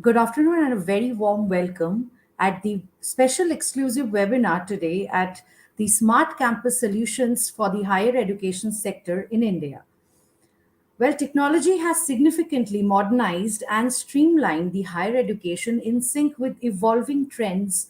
Good afternoon and a very warm welcome at the special exclusive webinar today at the Smart Campus Solutions for the Higher Education Sector in India. Well, technology has significantly modernized and streamlined the higher education in sync with evolving trends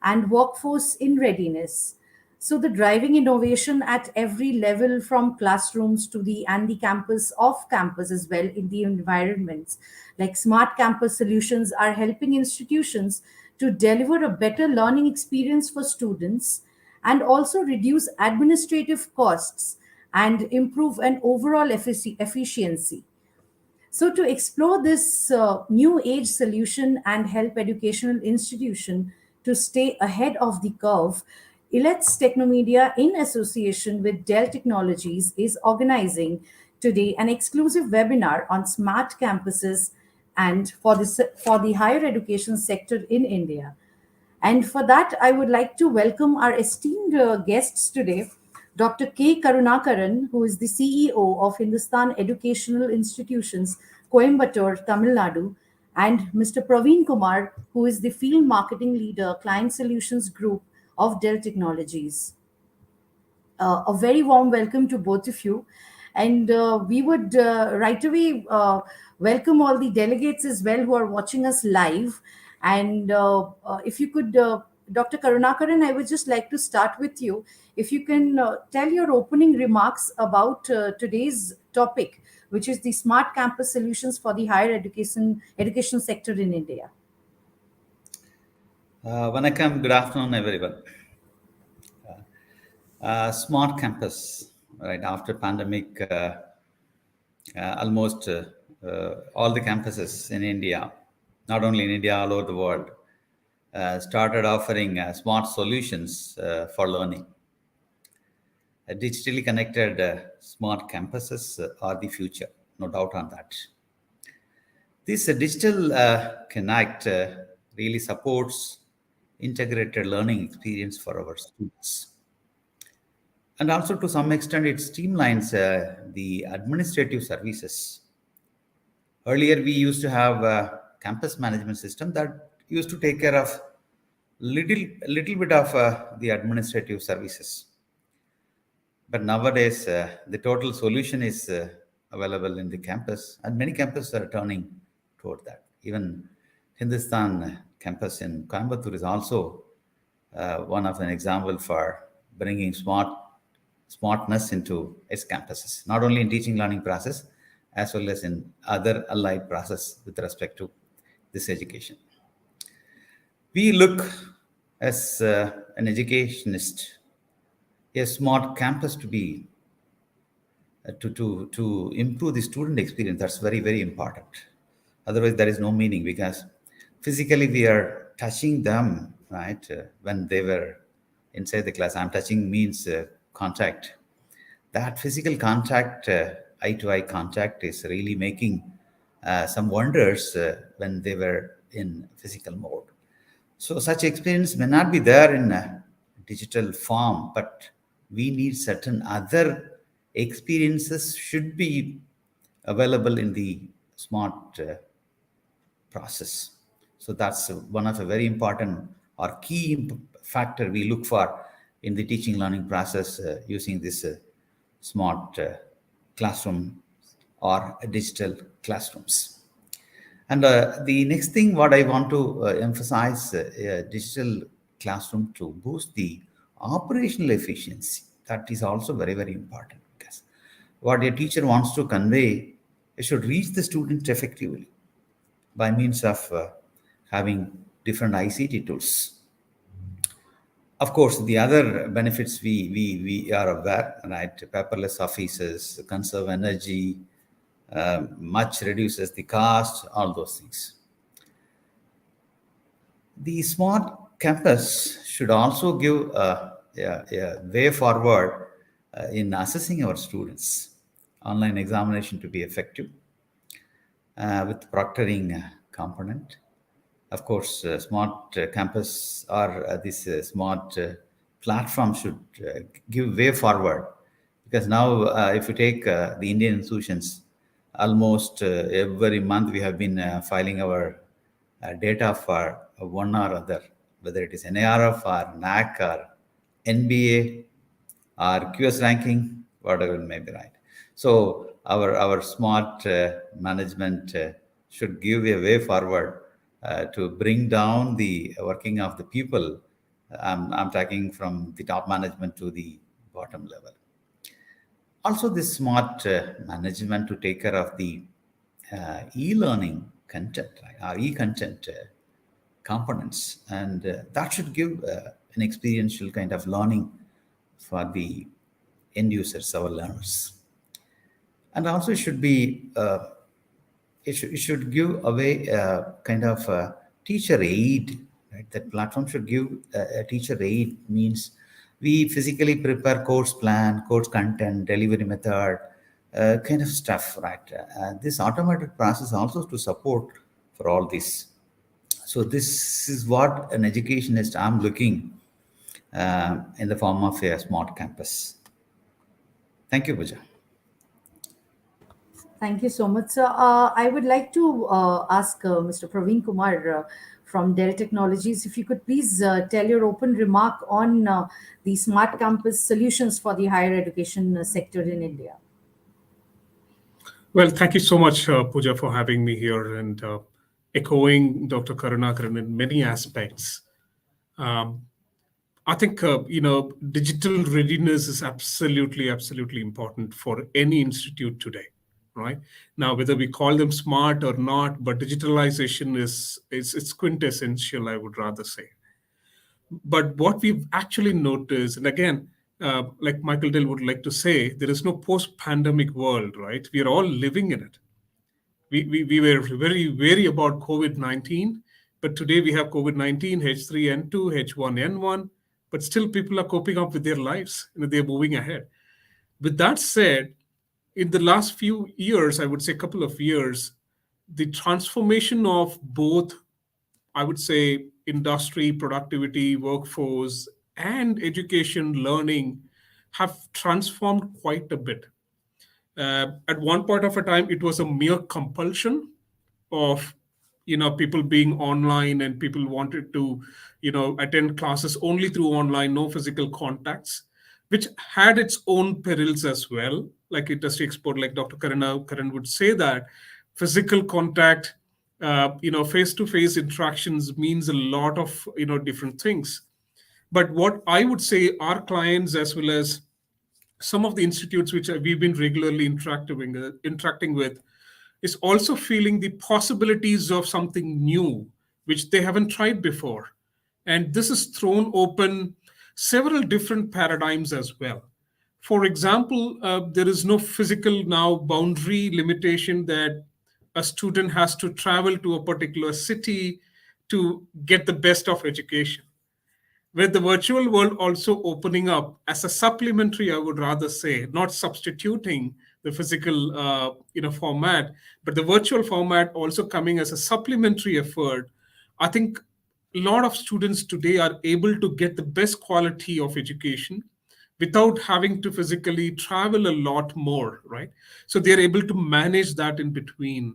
and workforce in readiness. So, the driving innovation at every level from classrooms to the and the campus, off campus as well in the environments, like smart campus solutions, are helping institutions to deliver a better learning experience for students and also reduce administrative costs and improve an overall efficiency. So, to explore this new age solution and help educational institution to stay ahead of the curve, Elets Technomedia, in association with Dell Technologies, is organizing today an exclusive webinar on smart campuses and for the higher education sector in India. And for that, I would like to welcome our esteemed guests today, Dr. K. Karunakaran, who is the CEO of Hindustan Educational Institutions, Coimbatore, Tamil Nadu, and Mr. Praveen Kumar, who is the Field Marketing Leader, Client Solutions Group of Dell Technologies. A very warm welcome to both of you. And we would right away welcome all the delegates as well who are watching us live. And if you could, Dr. Karunakaran, I would just like to start with you. If you can tell your opening remarks about today's topic, which is the smart campus solutions for the higher education sector in India. Vanakkam, good afternoon, everyone. Smart campus, right after pandemic, almost all the campuses in India, not only in India, all over the world, started offering smart solutions for learning. Digitally connected smart campuses are the future, no doubt on that. This digital connect really supports integrated learning experience for our students. And also, to some extent, it streamlines the administrative services. Earlier, we used to have a campus management system that used to take care of little bit of the administrative services. But nowadays, the total solution is available in the campus, and many campuses are turning toward that. Even Hindustan campus in Coimbatore is also one of an example for bringing smartness into its campuses, not only in teaching learning process, as well as in other allied process with respect to this education. We look as an educationist, a smart campus to be to improve the student experience. That's very, very important. Otherwise, there is no meaning, because physically we are touching them, right? When they were inside the class, I'm touching means contact. That physical contact, eye-to-eye contact, is really making some wonders when they were in physical mode. So such experience may not be there in a digital form, but we need certain other experiences should be available in the smart process. So that's one of a very important or key factor we look for in the teaching learning process using this smart classroom or digital classrooms. And the next thing what I want to emphasize, digital classroom to boost the operational efficiency. That is also very, very important, because what a teacher wants to convey, it should reach the student effectively by means of having different ICT tools. Of course, the other benefits we are aware, right? Paperless offices, conserve energy, much reduces the cost, all those things. The smart campus should also give a way forward in assessing our students. Online examination to be effective with proctoring component. Of course, smart campus or this smart platform should give way forward, because now if you take the Indian institutions, almost every month we have been filing our data for one or other, whether it is NARF or NAC or NBA or QS ranking, whatever it may be, right? So our smart management should give a way forward to bring down the working of the people. I'm talking from the top management to the bottom level. Also, this smart management to take care of the e-learning content, right? E-content components, and that should give an experiential kind of learning for the end users, our learners. And also, it should give away a kind of a teacher aid, right? That platform should give a teacher aid, means we physically prepare course plan, course content, delivery method, kind of stuff, right? This automated process also to support for all this. So this is what an educationist I'm looking in the form of a smart campus. Thank you, Puja. Thank you so much, sir. I would like to ask Mr. Praveen Kumar from Dell Technologies if you could please tell your open remark on the smart campus solutions for the higher education sector in India. Well, thank you so much, Pooja, for having me here and echoing Dr. Karunakaran in many aspects. Um, I think digital readiness is absolutely important for any institute today, right? Now, whether we call them smart or not, but digitalization is it's quintessential, I would rather say. But what we've actually noticed, and again, like Michael Dell would like to say, there is no post-pandemic world, right? We are all living in it. We were very wary about COVID 19, but today we have COVID 19, H3N2, H1N1, but still people are coping up with their lives. They're moving ahead. With that said, in the last few years, I would say a couple of years, the transformation of both, I would say, industry, productivity, workforce, and education learning have transformed quite a bit. At one point of a time, it was a mere compulsion of people being online, and people wanted to attend classes only through online, no physical contacts, which had its own perils as well. Like industry expert like Dr. Karan would say that physical contact, face to face interactions means a lot of different things. But what I would say, our clients as well as some of the institutes which we've been regularly interacting with is also feeling the possibilities of something new which they haven't tried before, and this has thrown open several different paradigms as well. For example, there is no physical now boundary limitation that a student has to travel to a particular city to get the best of education, with the virtual world also opening up as a supplementary, I would rather say, not substituting the physical format, but the virtual format also coming as a supplementary effort. I think a lot of students today are able to get the best quality of education without having to physically travel a lot more, right? So they're able to manage that in between.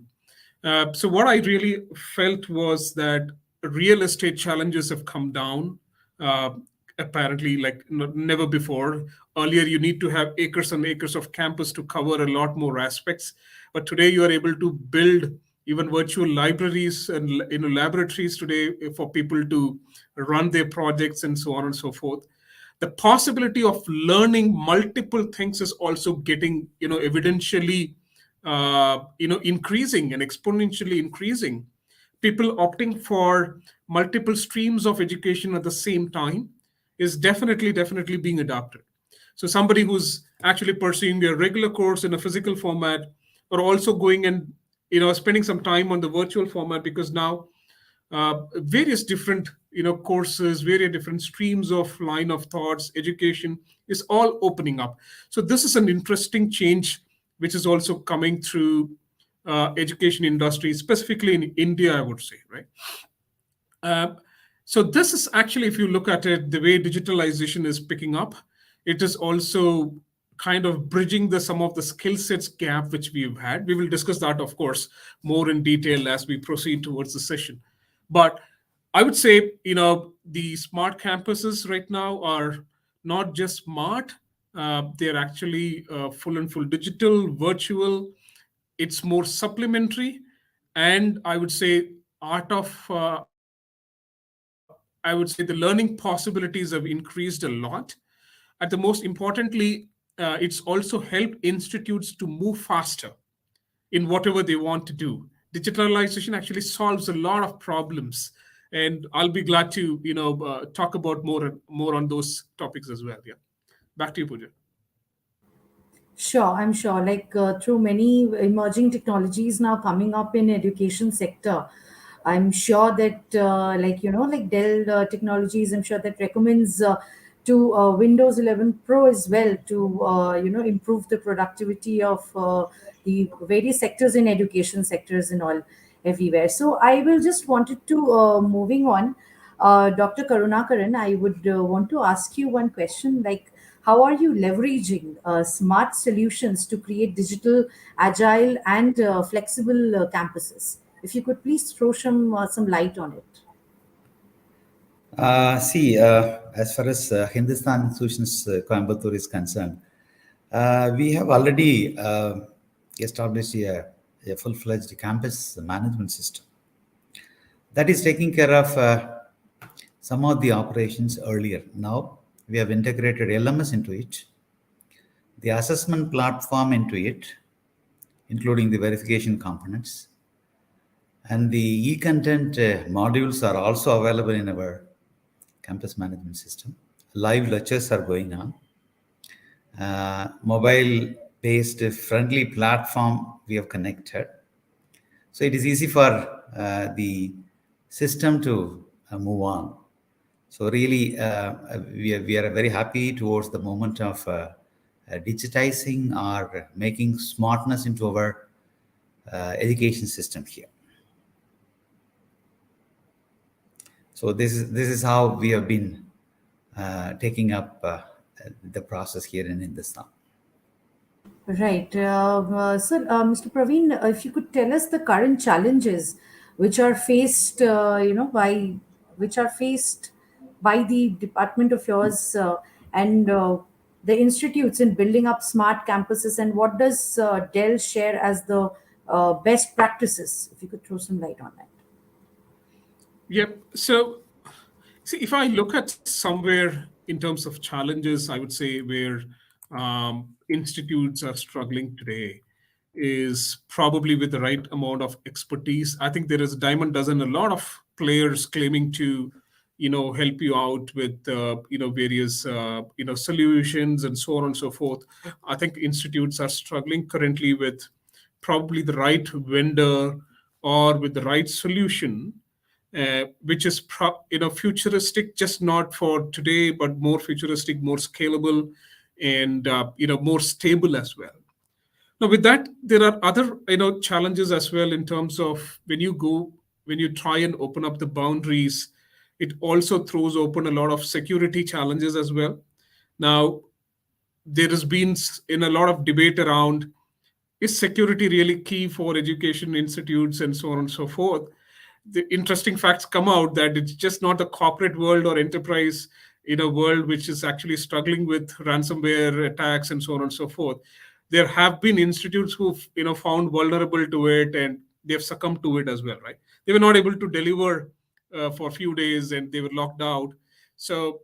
So what I really felt was that real estate challenges have come down. Uh, Apparently, like never before. Earlier, you need to have acres and acres of campus to cover a lot more aspects, but today you are able to build even virtual libraries and laboratories today for people to run their projects and so on and so forth. The possibility of learning multiple things is also getting evidentially increasing and exponentially increasing. People opting for multiple streams of education at the same time is definitely being adopted. So somebody who's actually pursuing their regular course in a physical format, or also going and spending some time on the virtual format, because now various different courses, various different streams of line of thoughts, education is all opening up. So this is an interesting change which is also coming through education industry, specifically in India, I would say, right? uh, so this is actually, if you look at it, the way digitalization is picking up, it is also kind of bridging the some of the skill sets gap which we've had. We will discuss that, of course, more in detail as we proceed towards the session. But I would say, the smart campuses right now are not just smart, they're actually full and full digital, virtual. It's more supplementary. And I would say, art of, I would say, the learning possibilities have increased a lot. At the most importantly, it's also helped institutes to move faster in whatever they want to do. Digitalization actually solves a lot of problems, and I'll be glad to talk about more on those topics as well. Yeah, back to you, Pooja. Sure, I'm sure. Like through many emerging technologies now coming up in education sector, I'm sure that like Dell Technologies, I'm sure that recommends to Windows 11 Pro as well to improve the productivity of the various sectors in education sectors and all everywhere. So I will just wanted to moving on, Dr. Karunakaran, I would want to ask you one question like how are you leveraging smart solutions to create digital, agile, and flexible campuses? If you could please throw some light on it. See, as far as Hindustan Institutions Coimbatore is concerned, we have already established a full-fledged campus management system that is taking care of some of the operations earlier. Now we have integrated LMS into it, the assessment platform into it, including the verification components, and the e-content modules are also available in our campus management system. Live lectures are going on. Mobile based friendly platform we have connected. So it is easy for the system to move on. So really, we are very happy towards the moment of digitizing or making smartness into our education system here. So this is how we have been taking up the process here in Hindustan. Right. Mr. Praveen, if you could tell us the current challenges which are faced, which are faced by the department of yours and the institutes in building up smart campuses, and what does Dell share as the best practices? If you could throw some light on that. Yep. So, see, if I look at somewhere in terms of challenges, I would say where institutes are struggling today is probably with the right amount of expertise. I think there is a diamond dozen, a lot of players claiming to, help you out with, various, solutions and so on and so forth. I think institutes are struggling currently with probably the right vendor or with the right solution, which is futuristic, just not for today, but more futuristic, more scalable, and more stable as well. Now, with that, there are other challenges as well in terms of when you try and open up the boundaries, it also throws open a lot of security challenges as well. Now, there has been in a lot of debate around, is security really key for education institutes and so on and so forth. The interesting facts come out that it's just not the corporate world or enterprise in a world which is actually struggling with ransomware attacks and so on and so forth. There have been institutes who've found vulnerable to it, and they've succumbed to it as well, right? They were not able to deliver for a few days and they were locked out. So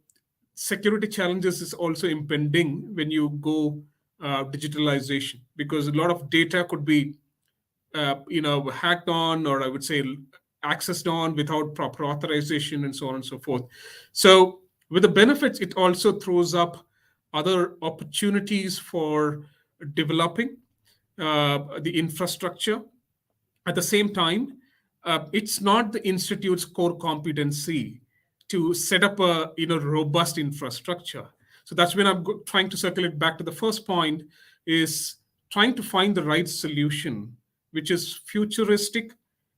security challenges is also impending when you go digitalization, because a lot of data could be hacked on, or I would say accessed on without proper authorization and so on and so forth. So with the benefits, it also throws up other opportunities for developing the infrastructure. At the same time, it's not the institute's core competency to set up a robust infrastructure. So that's when I'm trying to circle it back to the first point, is trying to find the right solution, which is futuristic,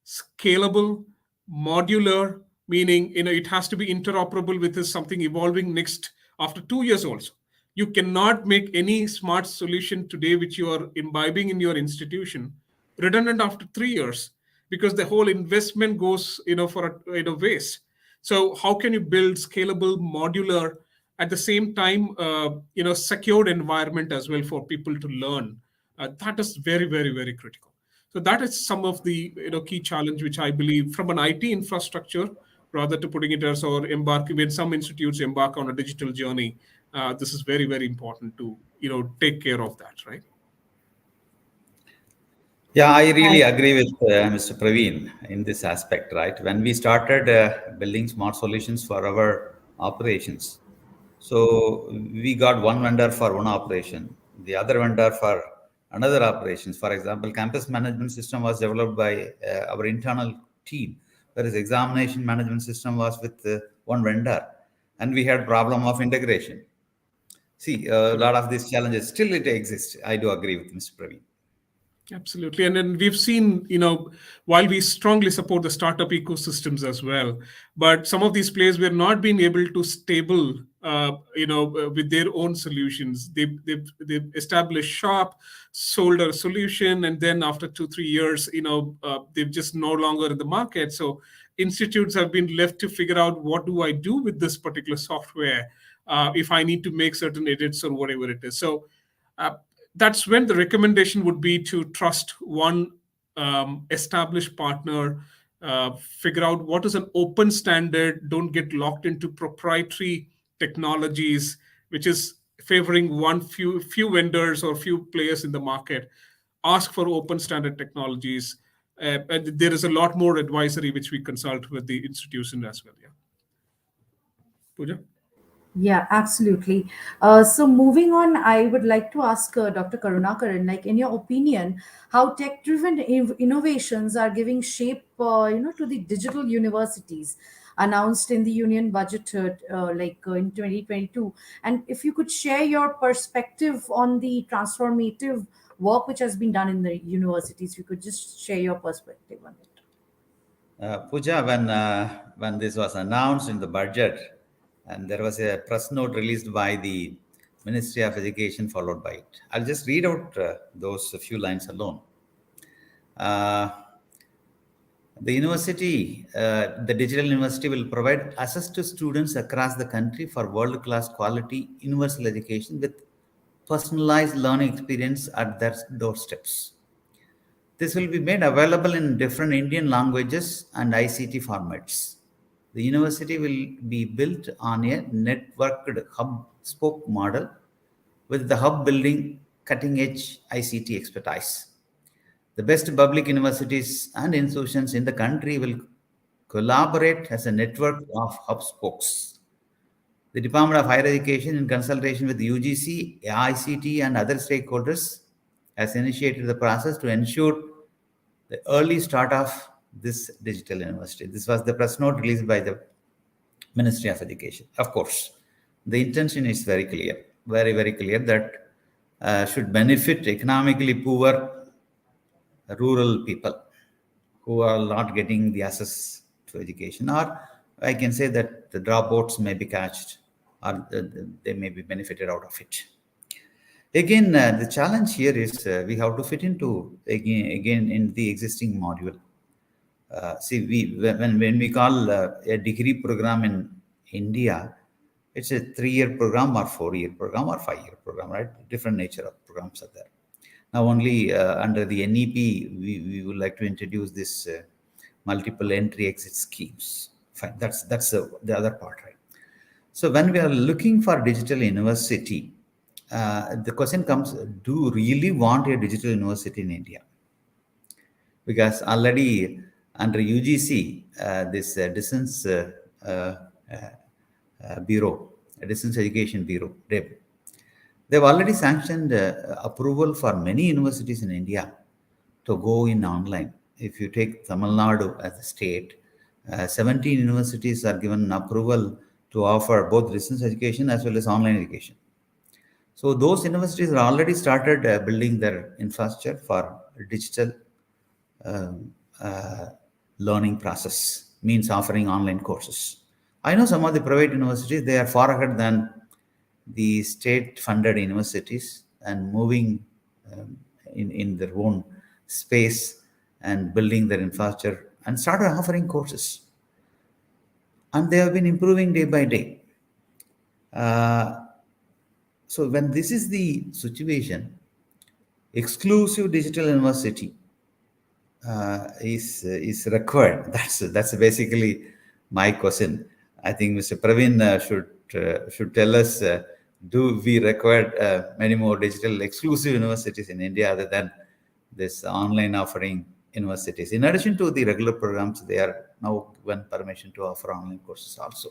scalable, modular, meaning it has to be interoperable with something evolving next after 2 years also. You cannot make any smart solution today which you are imbibing in your institution redundant after 3 years, because the whole investment goes, for waste. So how can you build scalable, modular, at the same time, secured environment as well for people to learn? That is very, very, very critical. So that is some of the key challenge which I believe from an IT infrastructure, rather to putting it as or embarking when some institutes embark on a digital journey. This is very, very important to take care of that, right? Yeah, I really agree with Mr. Praveen in this aspect, right? When we started building smart solutions for our operations, so we got one vendor for one operation, the other vendor for another operations. For example, campus management system was developed by our internal team, whereas examination management system was with one vendor, and we had problem of integration. See, a lot of these challenges still it exists. I do agree with Mr. Praveen. Absolutely. And then we've seen, while we strongly support the startup ecosystems as well, but some of these players were not being able to stable, with their own solutions. They've established shop, sold a solution, and then after 2 3 years, they've just no longer in the market. So institutes have been left to figure out what do I do with this particular software, if I need to make certain edits or whatever it is. So uh, that's when the recommendation would be to trust one established partner, figure out what is an open standard, don't get locked into proprietary technologies, which is favoring one few vendors or few players in the market. Ask for open standard technologies. And there is a lot more advisory which we consult with the institution as well. Yeah, Pooja. Yeah, absolutely. So moving on, I would like to ask Dr. Karunakaran, like in your opinion, how tech-driven innovations are giving shape, to the digital universities announced in the union budget, in 2022. And if you could share your perspective on the transformative work which has been done in the universities, you could just share your perspective on it. Pooja, when this was announced in the budget, and there was a press note released by the Ministry of Education, followed by it. I'll just read out those few lines alone. Uh, the digital university will provide access to students across the country for world-class quality universal education with personalized learning experience at their doorsteps. This will be made available in different Indian languages and ICT formats. The university will be built on a networked hub spoke model with the hub building cutting edge ICT expertise. The best public universities and institutions in the country will collaborate as a network of hub spokes. The Department of Higher Education, in consultation with UGC, AICT, and other stakeholders, has initiated the process to ensure the early start of this digital university. This was the press note released by the Ministry of Education. Of course, the intention is very clear, very, very clear that should benefit economically poor rural people who are not getting the access to education, or I can say that the dropouts may be catched or they may be benefited out of it. Again, the challenge here is we have to fit into again in the existing module. See, when we call a degree program in India, it's a 3-year program or 4-year program or 5-year program, right? Different nature of programs are there. Now, only under the NEP, we would like to introduce this multiple entry exit schemes. Fine, that's the other part, right? So when we are looking for digital university, the question comes: do you really want a digital university in India? Because already under UGC, this Distance Bureau, Distance Education Bureau, they've already sanctioned approval for many universities in India to go in online. If you take Tamil Nadu as a state, 17 universities are given approval to offer both distance education as well as online education. So those universities are already started building their infrastructure for digital um, uh, learning process, means offering online courses. I know some of the private universities, they are far ahead than the state funded universities and moving in their own space and building their infrastructure and started offering courses. And they have been improving day by day. Uh, so when this is the situation, exclusive digital university is required. That's basically my question. I think Mr. Praveen should tell us: do we require many more digital exclusive universities in India other than this online offering universities? In addition to the regular programs, they are now given permission to offer online courses also.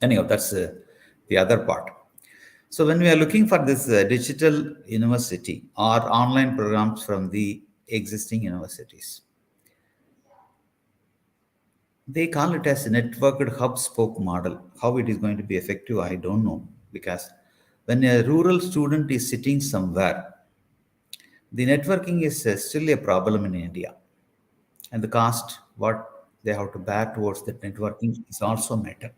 Anyhow, that's the other part. So when we are looking for this digital university or online programs from the existing universities, they call it as a networked hub spoke model. How it is going to be effective, I don't know. Because when a rural student is sitting somewhere, the networking is still a problem in India. And the cost, what they have to bear towards that networking is also matter.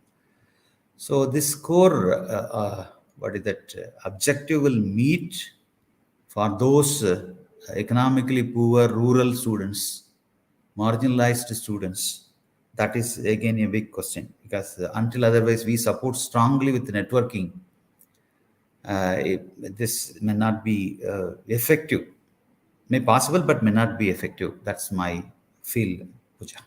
So this core, what is that, objective will meet for those economically poor rural students, marginalized students. That is again a big question because until otherwise we support strongly with networking, this may not be effective. May possible, but may not be effective. That's my feel, Puja.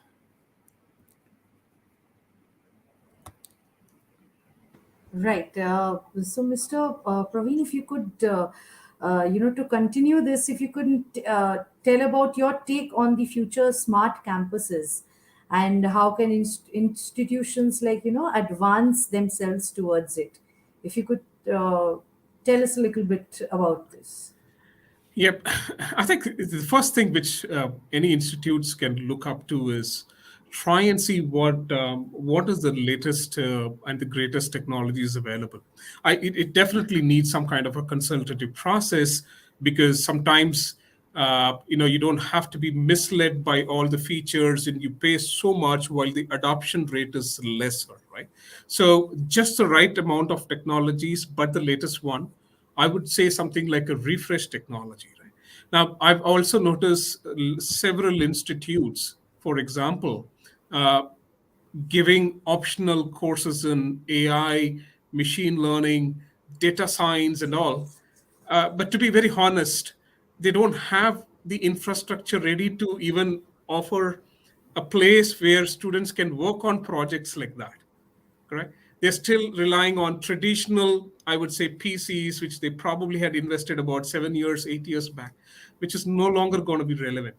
Right. So, Mr. Praveen, if you could, to continue this, if you could tell about your take on the future smart campuses and how can institutions like, advance themselves towards it. If you could tell us a little bit about this. Yep. I think the first thing which any institutes can look up to is try and see what is the latest and the greatest technologies available. It definitely needs some kind of a consultative process because sometimes you don't have to be misled by all the features and you pay so much while the adoption rate is lesser, right? So just the right amount of technologies, but the latest one, I would say something like a refresh technology, right? Now, I've also noticed several institutes, for example, uh, giving optional courses in AI, machine learning, data science, and all. But to be very honest, they don't have the infrastructure ready to even offer a place where students can work on projects like that, correct? They're still relying on traditional, I would say, PCs, which they probably had invested about 7 years, 8 years back, which is no longer going to be relevant.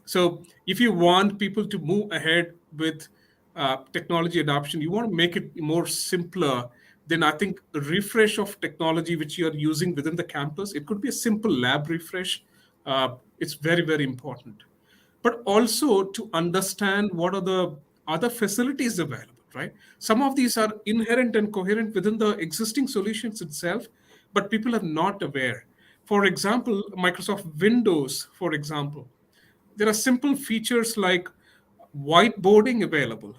So, if you want people to move ahead with technology adoption, you want to make it more simpler. Then I think a refresh of technology which you are using within the campus, it could be a simple lab refresh. It's very, very important, but also to understand what are the other facilities available, right? Some of these are inherent and coherent within the existing solutions itself, but people are not aware. For example, Microsoft Windows, for example, there are simple features like whiteboarding available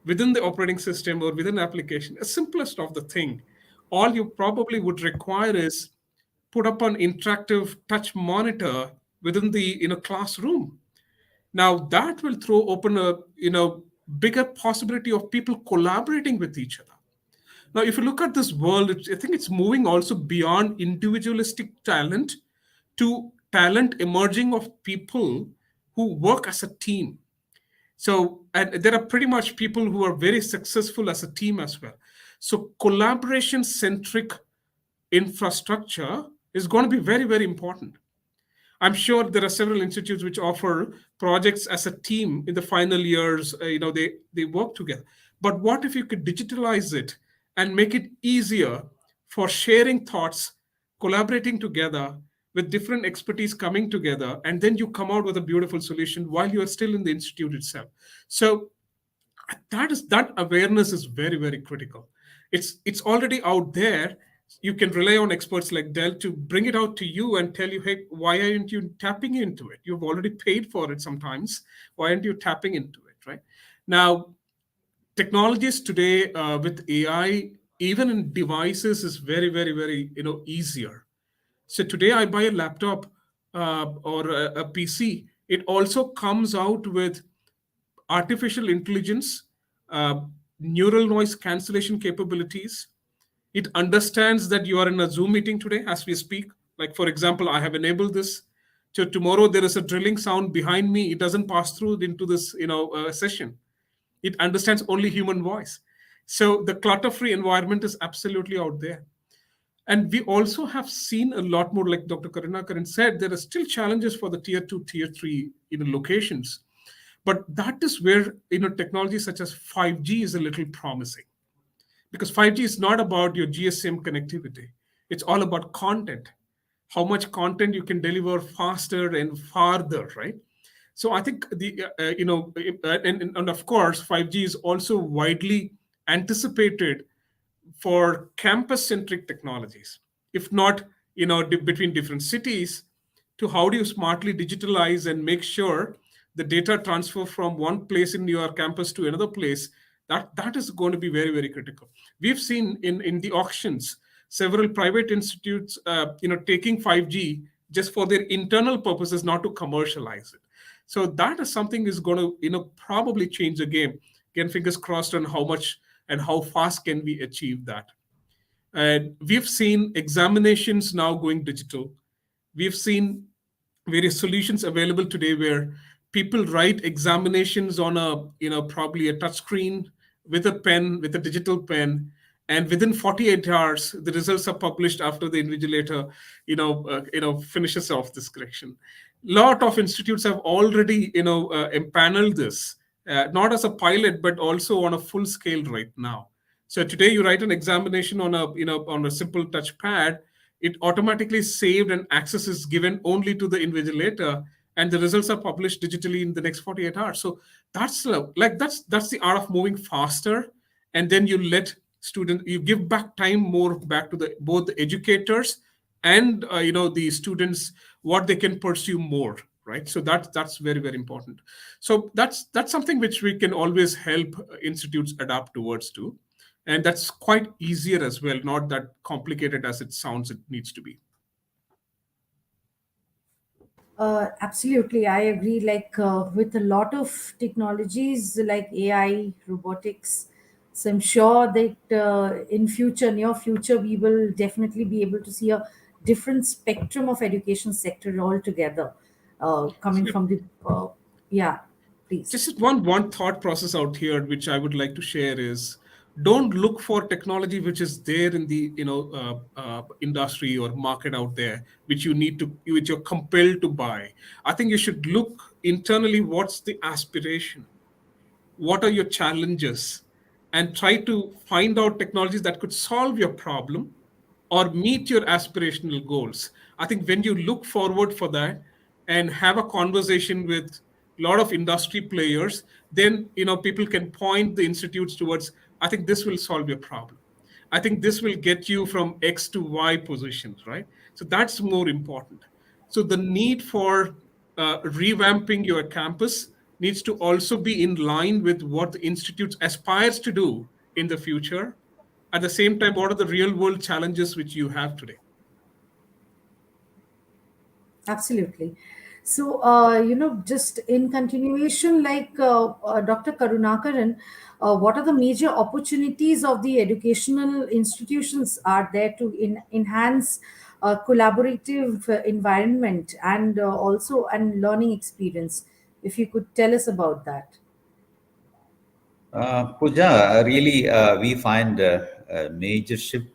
within the operating system or within application, the simplest of the thing. All you probably would require is put up an interactive touch monitor within the classroom. Now that will throw open a bigger possibility of people collaborating with each other. Now if you look at this world, I think it's moving also beyond individualistic talent to talent emerging of people who work as a team. So, and there are pretty much people who are very successful as a team as well. So collaboration centric infrastructure is going to be very, very important. I'm sure there are several institutes which offer projects as a team in the final years. They work together. But what if you could digitalize it and make it easier for sharing thoughts, collaborating together with different expertise coming together, and then you come out with a beautiful solution while you are still in the institute itself. So that awareness is very, very critical. It's already out there. You can rely on experts like Dell to bring it out to you and tell you, hey, why aren't you tapping into it? You've already paid for it sometimes. Why aren't you tapping into it, right? Now, technologies today with AI, even in devices, is very, very, very easier. So today I buy a laptop or a PC. It also comes out with artificial intelligence, uh, neural noise cancellation capabilities. It understands that you are in a Zoom meeting today as we speak. Like, for example, I have enabled this. So tomorrow there is a drilling sound behind me. It doesn't pass through into this, session. It understands only human voice. So the clutter-free environment is absolutely out there. And we also have seen a lot more, like Dr. Karunakaran said, there are still challenges for the tier two, tier three, locations. But that is where, technology such as 5G is a little promising, because 5G is not about your GSM connectivity. It's all about content, how much content you can deliver faster and farther, right? So I think and of course, 5G is also widely anticipated for campus centric technologies, if not, between different cities, to how do you smartly digitalize and make sure the data transfer from one place in your campus to another place. That is going to be very, very critical. We've seen in the auctions several private institutes taking 5G just for their internal purposes, not to commercialize it. So that is something is going to probably change the game. Again, fingers crossed on how much and how fast can we achieve that. And we've seen examinations now going digital. We've seen various solutions available today where people write examinations on a, probably a touch screen with a pen, with a digital pen, and within 48 hours the results are published after the invigilator finishes off this correction. Lot of institutes have already empaneled this, not as a pilot but also on a full scale right now. So today you write an examination on a, on a simple touch pad, it automatically saved and access is given only to the invigilator, and the results are published digitally in the next 48 hours. So that's that's the art of moving faster. And then you let students, you give back time more back to the both the educators and the students, what they can pursue more, right? So that's very, very important. So that's something which we can always help institutes adapt towards too, and that's quite easier as well, not that complicated as it sounds it needs to be. Absolutely, I agree. Like with a lot of technologies like AI, robotics, so I'm sure that in future, near future, we will definitely be able to see a different spectrum of education sector altogether, coming So from the yeah. Please. just one thought process out here which I would like to share is, don't look for technology which is there in the industry or market out there, which you're compelled to buy. I think you should look internally, what's the aspiration, what are your challenges, and try to find out technologies that could solve your problem or meet your aspirational goals. I think when you look forward for that and have a conversation with a lot of industry players, then people can point the institutes towards, I think this will solve your problem. I think this will get you from X to Y positions, right? So that's more important. So the need for revamping your campus needs to also be in line with what the institute aspires to do in the future. At the same time, what are the real world challenges which you have today? Absolutely. So, just in continuation, like Dr. Karunakaran, what are the major opportunities of the educational institutions are there to enhance collaborative environment and also and learning experience? If you could tell us about that. Pooja, really, we find a major shift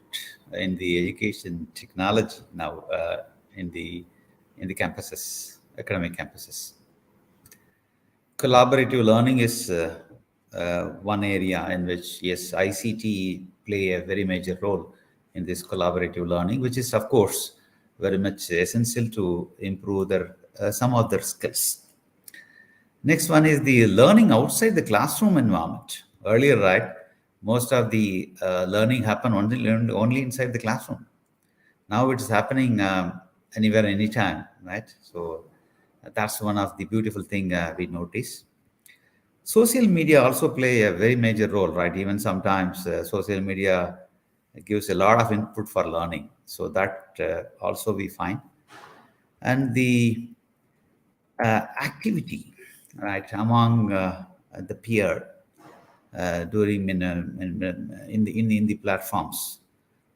in the education technology now in the campuses, academic campuses. Collaborative learning is one area in which, yes, ICT play a very major role in this collaborative learning, which is, of course, very much essential to improve their some of their skills. Next one is the learning outside the classroom environment. Earlier, right, most of the learning happened only inside the classroom. Now it's happening anywhere, anytime, right? So that's one of the beautiful thing we notice. Social media also play a very major role, right? Even sometimes social media gives a lot of input for learning. So that also we find. And the activity, right, among the peer during in the platforms.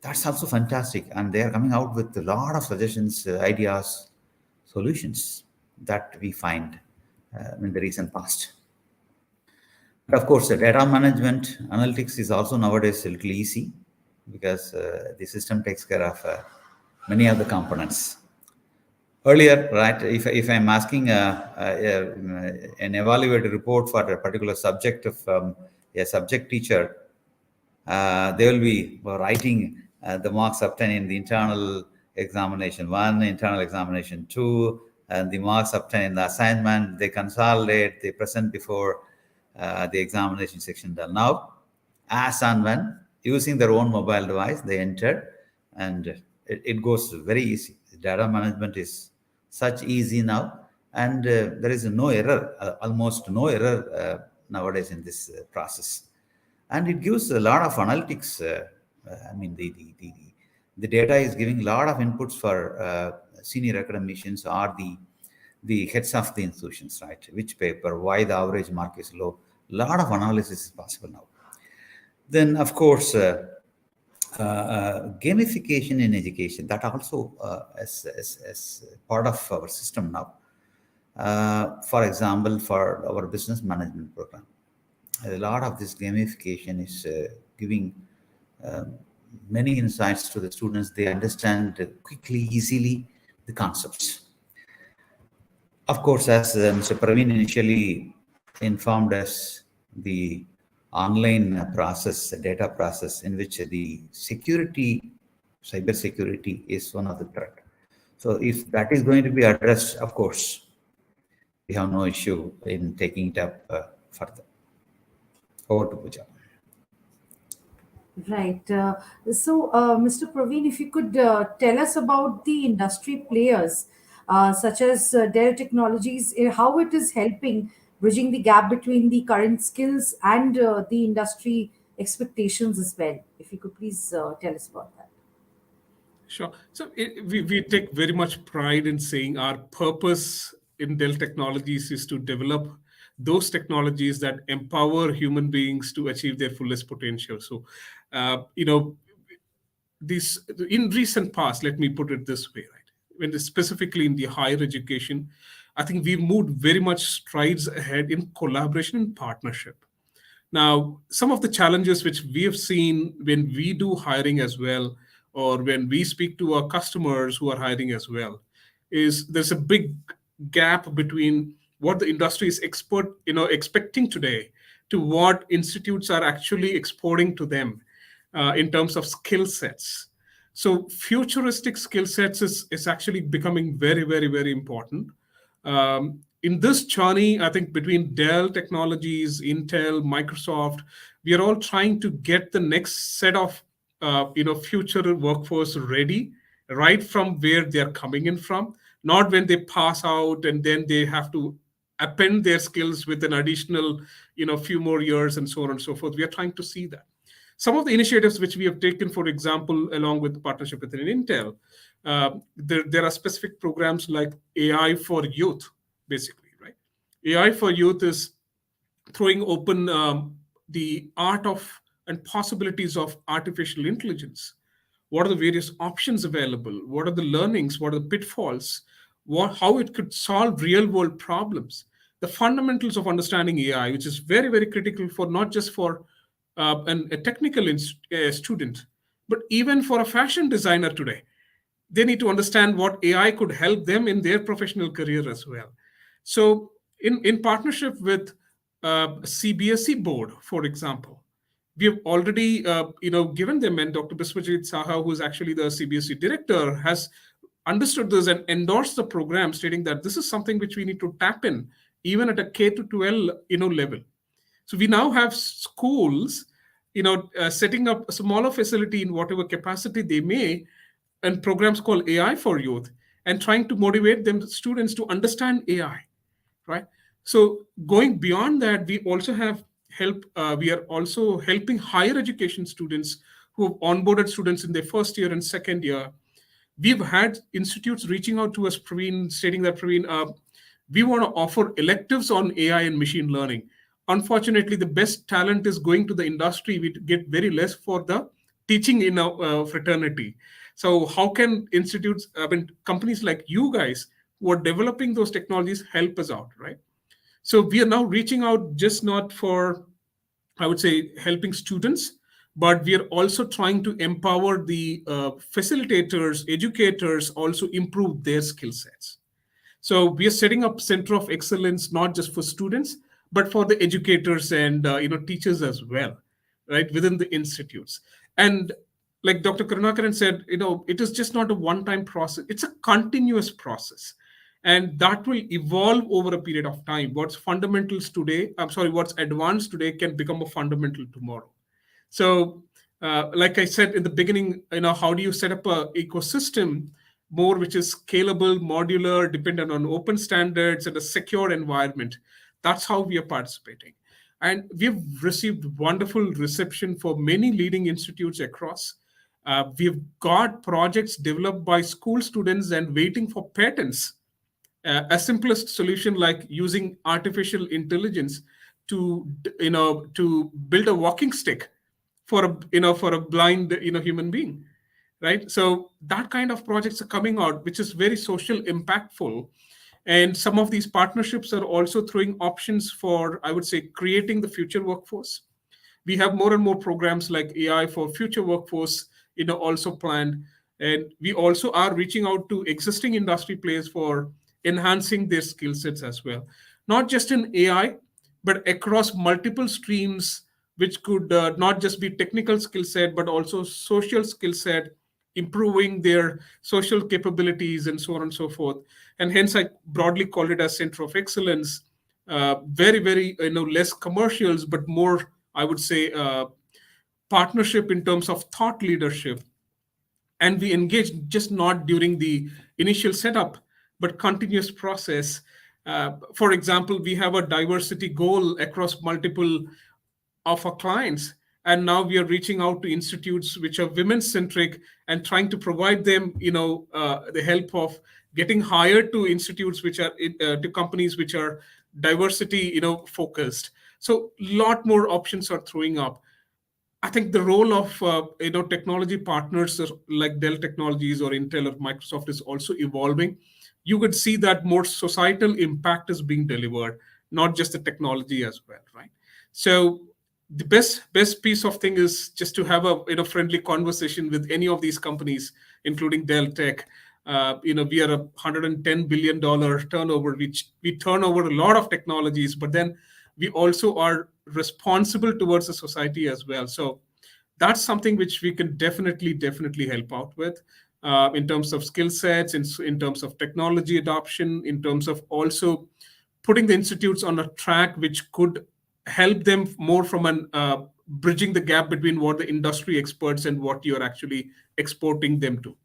That's also fantastic, and they are coming out with a lot of suggestions, ideas, solutions that we find in the recent past. And of course, the data management analytics is also nowadays a little easy because the system takes care of many of the components. Earlier, right, if I'm asking an evaluated report for a particular subject of a subject teacher, they will be writing the marks obtained in the internal examination one, internal examination two, and the marks obtained in the assignment. They consolidate, they present before the examination section done. Now, as and when, using their own mobile device, they enter, and it goes very easy. Data management is such easy now, and there is no error, almost no error nowadays in this process. And it gives a lot of analytics. I mean, the data is giving a lot of inputs for senior academicians or the heads of the institutions, right? Which paper, why the average mark is low. A lot of analysis is possible now. Then, of course, gamification in education, that also as part of our system now. For example, for our business management program, a lot of this gamification is giving many insights to the students. They understand quickly, easily the concepts. Of course, as Mr. Praveen initially informed us, the online process, data process, in which the security, cyber security is one of the threat. So if that is going to be addressed, of course, we have no issue in taking it up further. Over to Pooja. Right. Mr. Praveen, if you could tell us about the industry players, such as Dell Technologies, how it is helping bridging the gap between the current skills and the industry expectations as well. If you could please tell us about that. Sure. So we take very much pride in saying our purpose in Dell Technologies is to develop those technologies that empower human beings to achieve their fullest potential. So, you know, this in recent past, let me put it this way, right? Specifically in the higher education, I think we've moved very much strides ahead in collaboration and partnership. Now, some of the challenges which we have seen when we do hiring as well, or when we speak to our customers who are hiring as well, is there's a big gap between what the industry is expecting today to what institutes are actually exporting to them in terms of skill sets. So futuristic skill sets is actually becoming very, very, very important. In this journey, I think between Dell Technologies, Intel, Microsoft, we are all trying to get the next set of future workforce ready, right from where they are coming in from, not when they pass out and then they have to append their skills with an additional few more years and so on and so forth. We are trying to see that. Some of the initiatives which we have taken, for example, along with the partnership with Intel, there are specific programs like AI for Youth, basically, right? AI for Youth is throwing open the art of and possibilities of artificial intelligence. What are the various options available? What are the learnings? What are the pitfalls? How it could solve real world problems? The fundamentals of understanding AI, which is very, very critical for not just for a technical student, but even for a fashion designer today. They need to understand what AI could help them in their professional career as well. So, in partnership with CBSE board, for example, we have already given them, and Dr. Biswajit Saha, who is actually the CBSE director, has understood this and endorsed the program, stating that this is something which we need to tap in even at a K to 12 level. So we now have schools, setting up a smaller facility in whatever capacity they may, and programs called AI for Youth, and trying to motivate them students to understand AI, right? So going beyond that, we also have help. We are also helping higher education students who have onboarded students in their first year and second year. We've had institutes reaching out to us, Praveen, stating that, Praveen, We want to offer electives on AI and machine learning. Unfortunately, the best talent is going to the industry. We get very less for the teaching in a fraternity. So, how can institutes, I mean, companies like you guys who are developing those technologies help us out, right? So, we are now reaching out just not for, I would say, helping students, but we are also trying to empower the facilitators, educators, also improve their skill sets. So we are setting up center of excellence not just for students, but for the educators and teachers as well, right, within the institutes. And like Dr. Karunakaran said, it is just not a one-time process; it's a continuous process, and that will evolve over a period of time. What's fundamentals today, I'm sorry, what's advanced today can become a fundamental tomorrow. So, like I said in the beginning, how do you set up a ecosystem more which is scalable, modular, dependent on open standards and a secure environment? That's how we are participating. And we've received wonderful reception for many leading institutes across. We've got projects developed by school students and waiting for patents. A simplest solution like using artificial intelligence to build a walking stick for a blind human being, right? So that kind of projects are coming out, which is very social impactful. And some of these partnerships are also throwing options for, I would say, creating the future workforce. We have more and more programs like AI for future workforce, also planned. And we also are reaching out to existing industry players for enhancing their skill sets as well, not just in AI, but across multiple streams, which could not just be technical skill set, but also social skill set, improving their social capabilities and so on and so forth. And hence, I broadly call it as center of excellence. Very, very, less commercials, but more, I would say, partnership in terms of thought leadership. And we engage just not during the initial setup, but continuous process. For example, we have a diversity goal across multiple of our clients, and now we are reaching out to institutes which are women centric and trying to provide them the help of getting hired to institutes which are to companies which are diversity focused. So lot more options are throwing up. I think the role of technology partners like Dell Technologies or Intel or Microsoft is also evolving. You could see that more societal impact is being delivered, not just the technology as well, right? So the best piece of thing is just to have a friendly conversation with any of these companies, including Dell Tech. We are a $110 billion turnover. We turn over a lot of technologies, but then we also are responsible towards the society as well. So that's something which we can definitely help out with in terms of skill sets, in terms of technology adoption, in terms of also putting the institutes on a track which could help them more from an bridging the gap between what the industry experts and what you're actually exporting them to.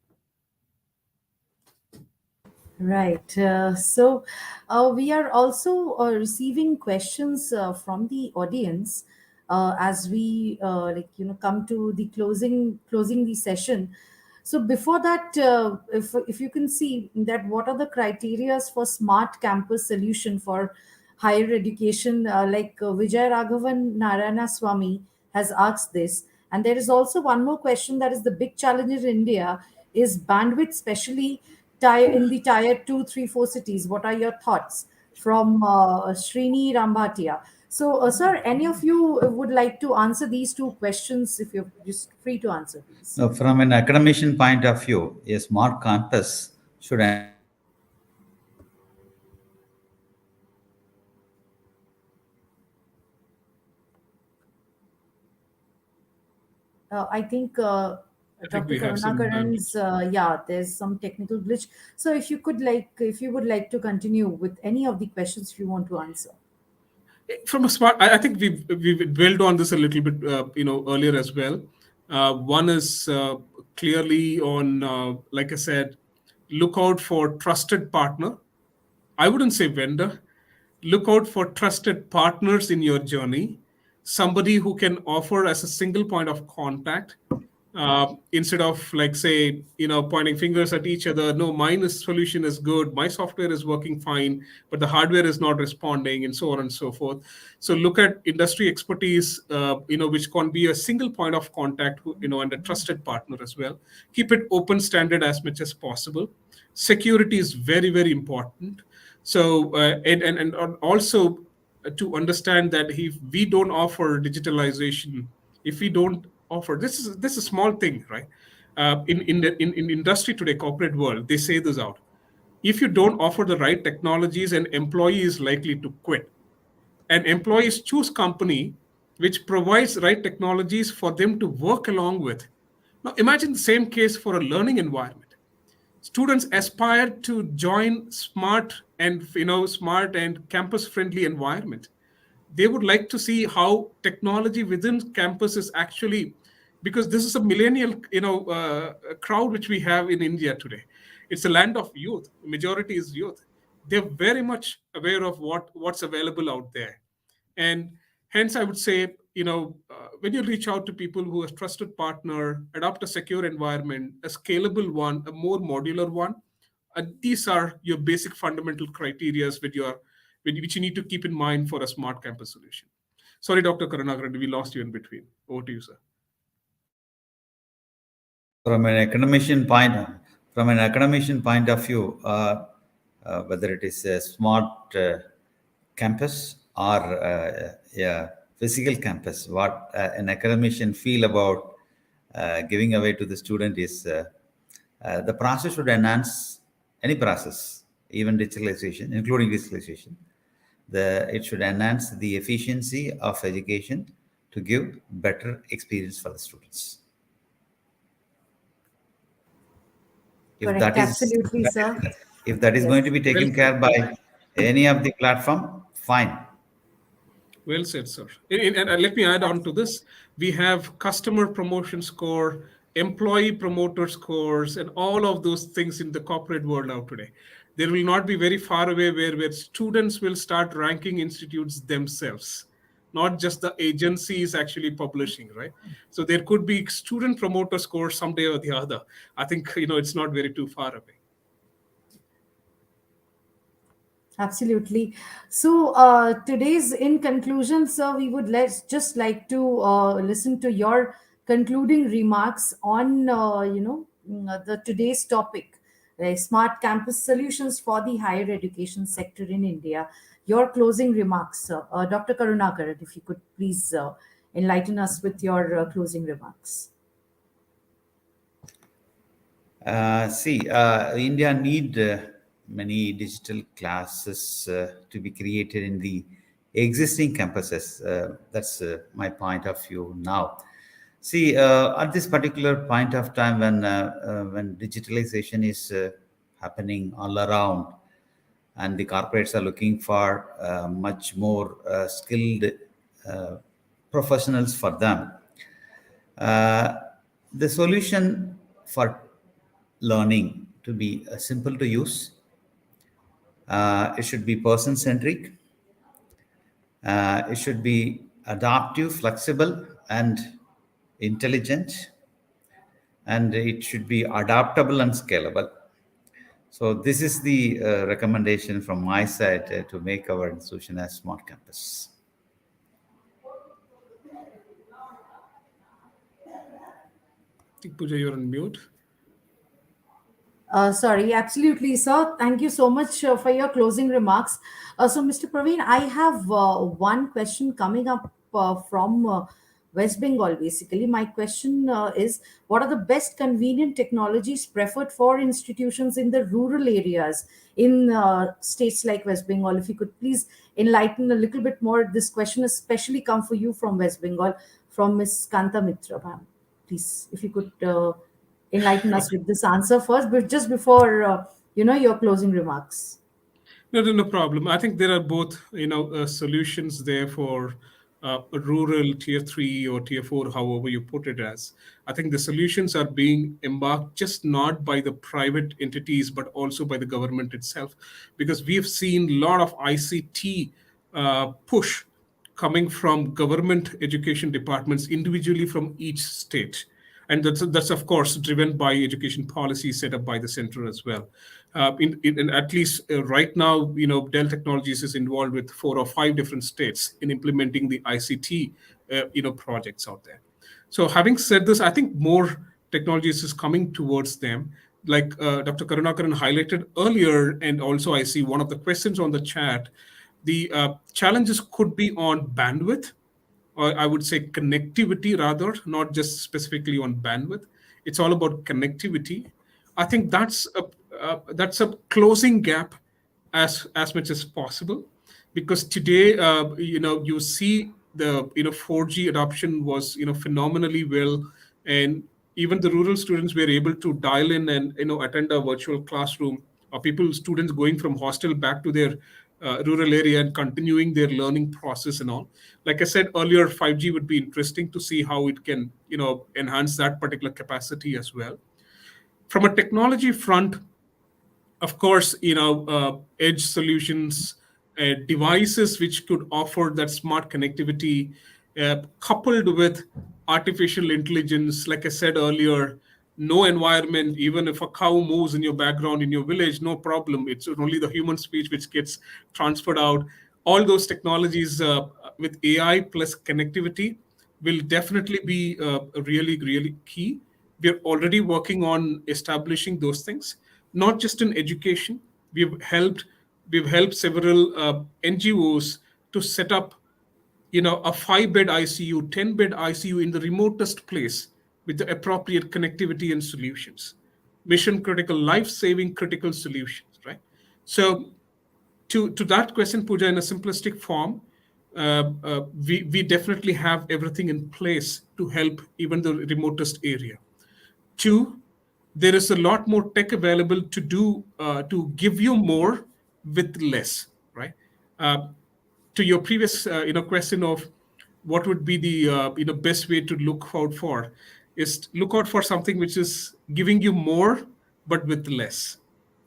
Right. We are also receiving questions from the audience as we come to the closing the session. So before that, if you can see that what are the criterias for smart campus solution for higher education, Vijay Raghavan Narayana Swami has asked this, and there is also one more question, that is the big challenge in India is bandwidth, especially in the tier 2, 3, 4 cities. What are your thoughts? From Srini Rambhatia. So, sir, any of you would like to answer these two questions? If you're just free to answer, please. Now, from an academician point of view, a smart campus should ensure that I think I think Dr. we have some Karunakaran's, yeah, there's some technical glitch. So, if you would like to continue with any of the questions you want to answer. from a smart. I think we've dwelled on this a little bit earlier as well. One is clearly on like I said, look out for trusted partner. I wouldn't say vendor. Look out for trusted partners in your journey, somebody who can offer as a single point of contact Instead of, like, say, pointing fingers at each other. No, mine is solution is good, my software is working fine, but the hardware is not responding, and so on and so forth. So look at industry expertise, which can be a single point of contact, and a trusted partner as well. Keep it open standard as much as possible. Security is very, very important. So and also, to understand that if we don't offer digitalization, if we don't offer, this is a small thing, right? In industry today, corporate world, they say this out: if you don't offer the right technologies, an employee is likely to quit. And employees choose company which provides right technologies for them to work along with. Now imagine the same case for a learning environment. Students aspire to join smart and campus friendly environment. They would like to see how technology within campus is actually, because this is a millennial crowd which we have in India today. It's a land of youth, majority is youth. They're very much aware of what's available out there. And hence I would say, when you reach out to people who are a trusted partner, adopt a secure environment, a scalable one, a more modular one, these are your basic fundamental criterias which you need to keep in mind for a smart campus solution. Sorry, Dr. Karunakaran, we lost you in between. Over to you, sir. From an academician point, of view, whether it is a smart campus or a physical campus, what an academician feel about giving away to the student is the process should enhance any process, even digitalization, including digitalization. It should enhance the efficiency of education to give better experience for the students. If Correct, that is absolutely, sir. if that is going to Yes. be Well taken said. care by any of the platform, fine. Well said, sir. And let me add on to this. We have customer promotion score, employee promoter scores, and all of those things in the corporate world out today. There will not be very far away where students will start ranking institutes themselves, not just the agencies actually publishing, right? So there could be student promoter scores someday or the other. I think, it's not very too far away. Absolutely. So today's in conclusion, sir, we would just like to listen to your concluding remarks on the today's topic, smart campus solutions for the higher education sector in India. Your closing remarks, sir. Dr. Karunakaran, if you could please enlighten us with your closing remarks. India need many digital classes to be created in the existing campuses. That's my point of view now. See, at this particular point of time when digitalization is happening all around, and the corporates are looking for much more skilled uh, professionals for them. Uh, the solution for learning to be simple to use, it should be person centric, it should be adaptive, flexible, and intelligent, and it should be adaptable and scalable. So this is the recommendation from my side to make our institution as smart campus. I think, Pooja, you're on mute. Sorry, absolutely, sir. Thank you so much for your closing remarks. So, Mr. Praveen, I have one question coming up from West Bengal. Basically, my question is: what are the best convenient technologies preferred for institutions in the rural areas in states like West Bengal? If you could please enlighten a little bit more. This question especially come for you from West Bengal, from Miss Kanta Mitra, ma'am. Please, if you could. Enlighten us with this answer first, but just before your closing remarks. No, no, no problem. I think there are both, solutions there for a rural tier three or tier four, however you put it as. I think the solutions are being embarked just not by the private entities, but also by the government itself, because we have seen a lot of ICT push coming from government education departments individually from each state. and that's of course driven by education policy set up by the center as well. In at least right now, Dell Technologies is involved with 4 or 5 different states in implementing the ICT projects out there. So having said this, I think more technologies is coming towards them. Like Dr. Karunakaran highlighted earlier, and also I see one of the questions on the chat, the challenges could be on bandwidth, or I would say connectivity rather, not just specifically on bandwidth. It's all about connectivity. I think that's a closing gap as much as possible, because today you see the 4G adoption was phenomenally well, and even the rural students were able to dial in and attend a virtual classroom, or students going from hostel back to their rural area and continuing their learning process and all. Like I said earlier, 5G would be interesting to see how it can enhance that particular capacity as well. From a technology front, of course, edge solutions, devices which could offer that smart connectivity, coupled with artificial intelligence. Like I said earlier, no environment, even if a cow moves in your background in your village, no problem. It's only the human speech which gets transferred out. All those technologies with AI plus connectivity will definitely be really, really key. We're already working on establishing those things, not just in education. We've helped several NGOs to set up a 5-bed ICU, 10-bed ICU in the remotest place with the appropriate connectivity and solutions, mission critical, life saving critical solutions, right? So to that question, Pooja, in a simplistic form, we definitely have everything in place to help even the remotest area. Two, there is a lot more tech available to give you more with less, right? Uh, to your previous question of what would be the best way to look out for, is look out for something which is giving you more but with less,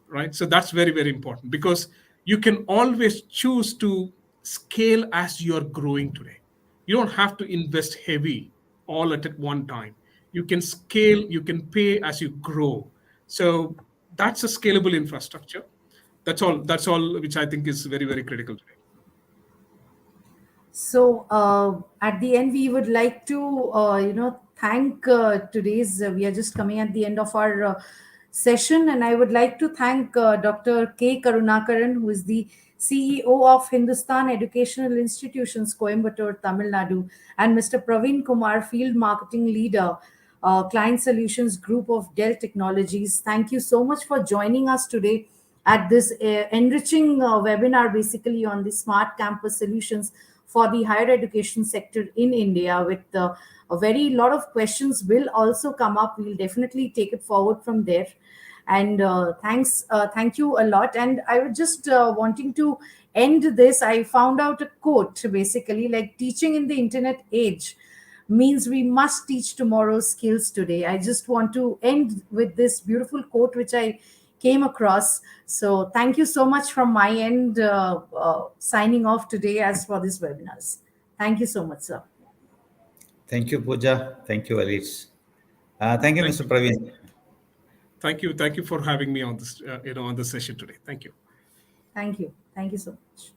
right? So that's very, very important, because you can always choose to scale as you are growing today. You don't have to invest heavy all at one time. You can scale, you can pay as you grow. So that's a scalable infrastructure. That's all which I think is very, very critical today. So at the end, we would like to, thank we are just coming at the end of our session, and I would like to thank Dr. K. Karunakaran, who is the CEO of Hindustan Educational Institutions, Coimbatore, Tamil Nadu, and Mr. Praveen Kumar, Field Marketing Leader, Client Solutions Group of Dell Technologies. Thank you so much for joining us today at this enriching webinar, basically on the smart campus solutions for the higher education sector in India. With a very lot of questions will also come up. We'll definitely take it forward from there. And thank you a lot. And I was just wanting to end this. I found out a quote, basically, like teaching in the internet age means we must teach tomorrow's skills today. I just want to end with this beautiful quote which I came across. So thank you so much from my end, signing off today as for this webinars. Thank you so much, sir. Thank you, Pooja. Thank you, Elets. Thank you, Thank Mr. you. Praveen. Thank you for having me on this on the session today. Thank you. Thank you. Thank you so much.